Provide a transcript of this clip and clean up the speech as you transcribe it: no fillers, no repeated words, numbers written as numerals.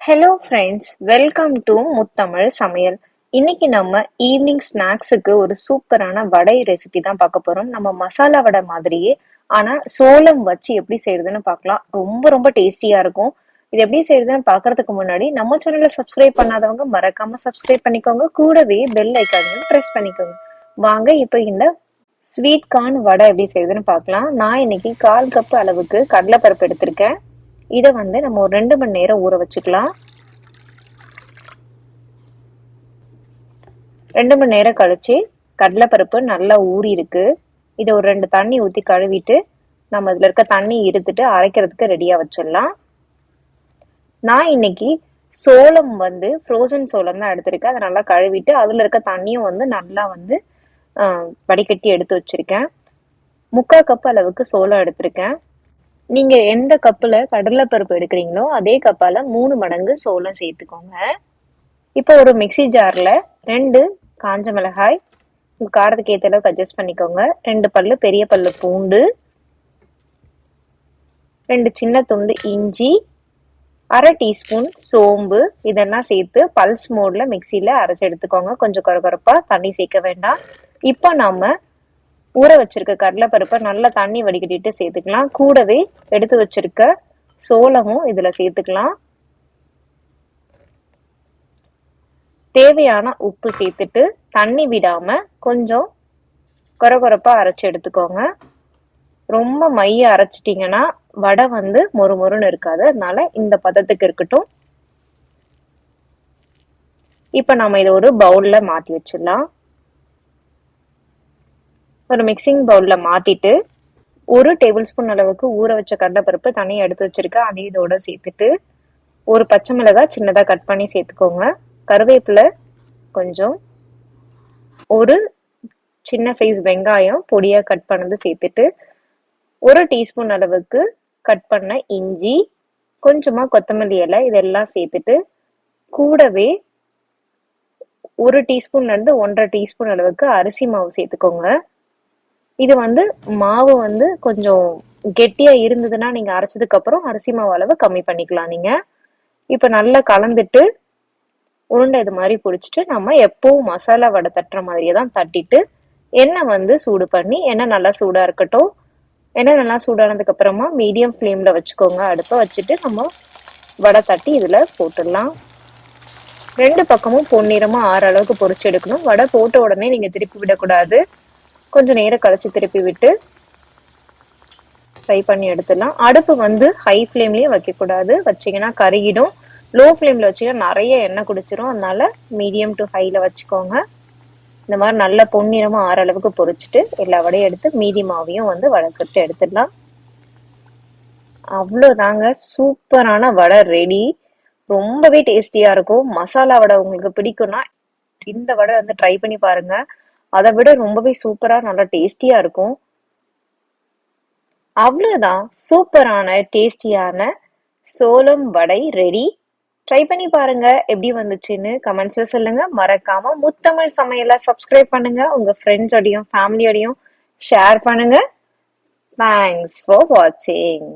Hello friends, welcome to முத்தமிழ் சமையல். இன்னைக்கு நம்ம ஈவினிங் ஸ்நாக்ஸுக்கு ஒரு சூப்பரான வடை ரெசிபி தான் பார்க்க போறோம். நம்ம மசாலா வடை மாதிரியே ஆனா சோளம் வச்சு எப்படி செய்யறதுன்னு பார்க்கலாம். ரொம்ப ரொம்ப டேஸ்டியா இருக்கும். இது எப்படி செய்யறதுன்னு பார்க்கறதுக்கு முன்னாடி நம்ம சேனலை சப்ஸ்கிரைப் பண்ணாதவங்க மறக்காம சப்ஸ்கிரைப் பண்ணிக்கோங்க. கூடவே பெல் ஐக்கானையும் ப்ரெஸ் பண்ணிக்கோங்க. வாங்க இப்போ இந்த ஸ்வீட் கார்ன் வடை எப்படி செய்யறதுன்னு பார்க்கலாம். நான் இன்னைக்கு 1/4 கப் அளவுக்கு கடலைப்பருப்பு எடுத்திருக்கேன். இதை நம்ம ஒரு 2 மணி நேரம் ஊற வச்சுக்கலாம். 2 மணி நேரம் கழிச்சு கடலைப்பருப்பு நல்லா ஊறி இருக்கு. இதை ஒரு 2 தண்ணி ஊற்றி கழுவிட்டு நம்ம இதில் இருக்க தண்ணி இருத்துட்டு அரைக்கிறதுக்கு ரெடியாக வச்சிடலாம். நான் இன்னைக்கு சோளம் ஃப்ரோசன் சோளம் தான் எடுத்திருக்கேன். அதை நல்லா கழுவிட்டு அதில் இருக்க தண்ணியும் நல்லா வடிகட்டி எடுத்து வச்சிருக்கேன். 3/4 கப் அளவுக்கு சோளம் எடுத்திருக்கேன். நீங்க எந்த கப்புல கடலைப்பருப்பு எடுக்கிறீங்களோ அதே கப்பால 3 மடங்கு சோளம் சேர்த்துக்கோங்க. இப்போ ஒரு மிக்சி ஜார்ல 2 காஞ்ச மிளகாய், உங்க காரத்துக்கு ஏற்ற அளவுக்கு அட்ஜஸ்ட் பண்ணிக்கோங்க. 2 பல்லு பெரிய பல்லு பூண்டு, 2 சின்ன துண்டு இஞ்சி, 1/2 டீஸ்பூன் சோம்பு, இதெல்லாம் சேர்த்து பல்ஸ் மோட்ல மிக்சியில அரைச்சு எடுத்துக்கோங்க. கொஞ்சம் கொரகொரப்பா, தண்ணி சேர்க்க வேண்டாம். இப்போ நாம ஊற வச்சிருக்க கடலைப்பருப்பை நல்லா தண்ணி வடிகட்டிட்டு சேர்த்துக்கலாம். கூடவே எடுத்து வச்சிருக்க சோளமும் இதுல சேர்த்துக்கலாம். தேவையான உப்பு சேர்த்துட்டு தண்ணி விடாம கொஞ்சம் கொரகொரப்பா அரைச்சு எடுத்துக்கோங்க. ரொம்ப மைய அரைச்சிட்டிங்கன்னா வடை மொறுமொறுன்னு இருக்காது. அதனால இந்த பதத்துக்கு இருக்கட்டும். இப்ப நம்ம இதை ஒரு பவுல்ல மாத்தி வச்சிடலாம். ஒரு மிக்சிங் பவுல்ல மாத்திட்டு 1 டேபிள் ஸ்பூன் அளவுக்கு ஊற வச்ச கடலைப்பருப்பு தனியாக எடுத்து வச்சிருக்கேன். அதையும் இதோட சேர்த்துட்டு ஒரு பச்சை மிளகாய் சின்னதாக கட் பண்ணி சேர்த்துக்கோங்க. கருவேப்பிலை கொஞ்சம், ஒரு சின்ன சைஸ் வெங்காயம் பொடியா கட் பண்ணது சேர்த்துட்டு 1 டீஸ்பூன் அளவுக்கு கட் பண்ண இஞ்சி, கொஞ்சமா கொத்தமல்லி இலை, இதெல்லாம் சேர்த்துட்டு கூடவே 1 டீஸ்பூன்ல இருந்து 1.5 டீஸ்பூன் அளவுக்கு அரிசி மாவு சேர்த்துக்கோங்க. இது மாவு கொஞ்சம் கெட்டியா இருந்ததுன்னா நீங்க அரைச்சதுக்கு அப்புறம் அரிசி மாவு அளவு கம்மி பண்ணிக்கலாம். நீங்க இப்ப நல்லா கலந்துட்டு உருண்டை இது மாதிரி பிடிச்சிட்டு நம்ம எப்பவும் மசாலா வடை தட்டுற மாதிரியே தான் தட்டிட்டு எண்ணெய் சூடு பண்ணி, எண்ணெய் நல்லா சூடா இருக்கட்டும். எண்ணெய் நல்லா சூடானதுக்கு அப்புறமா மீடியம் ஃப்ளேம்ல வச்சுக்கோங்க. அடுப்பை வச்சுட்டு நம்ம வடை தட்டி இதுல போட்டுடலாம். 2 பக்கமும் பொன்னிறமா ஆற அளவுக்கு பொரிச்சு எடுக்கணும். வடை போட்ட உடனே நீங்க திருப்பி விடக்கூடாது. கொஞ்சம் நேரம் கழிச்சு திருப்பி விட்டு ஃப்ரை பண்ணி எடுத்துடலாம். அடுப்பு ஹை ஃப்ளேம்லயே வைக்கக்கூடாது, வச்சிங்கன்னா கருகிடும். லோ ஃப்ளேம்ல வச்சிங்கன்னா நிறைய எண்ணெய் குடிச்சிரும். அதனால மீடியம் டு ஹைல வச்சுக்கோங்க. இந்த மாதிரி நல்ல பொன்னிறமா ஆற அளவுக்கு பொரிச்சுட்டு எல்லா வடையும் எடுத்து மீதி மாவையும் வடை சுட்டு எடுத்துடலாம். அவ்வளோதாங்க, சூப்பரான வடை ரெடி. ரொம்பவே டேஸ்டியா இருக்கும். மசாலா வடை உங்களுக்கு பிடிக்கும்னா இந்த வடை ட்ரை பண்ணி பாருங்க. அதை விட ரொம்பவே சூப்பரா நல்லா டேஸ்டியா இருக்கும். அவ்வளவுதான், சூப்பரான டேஸ்டியான சோளம் வடை ரெடி. ட்ரை பண்ணி பாருங்க. எப்படி வந்துச்சுன்னு கமெண்ட்ஸ்ல சொல்லுங்க. மறக்காம முத்தமிழ் சமையலை சப்ஸ்கிரைப் பண்ணுங்க. உங்க ஃப்ரெண்ட்ஸோடையும் ஃபேமிலியோடையும் ஷேர் பண்ணுங்க. தேங்க்ஸ் ஃபார் வாட்சிங்.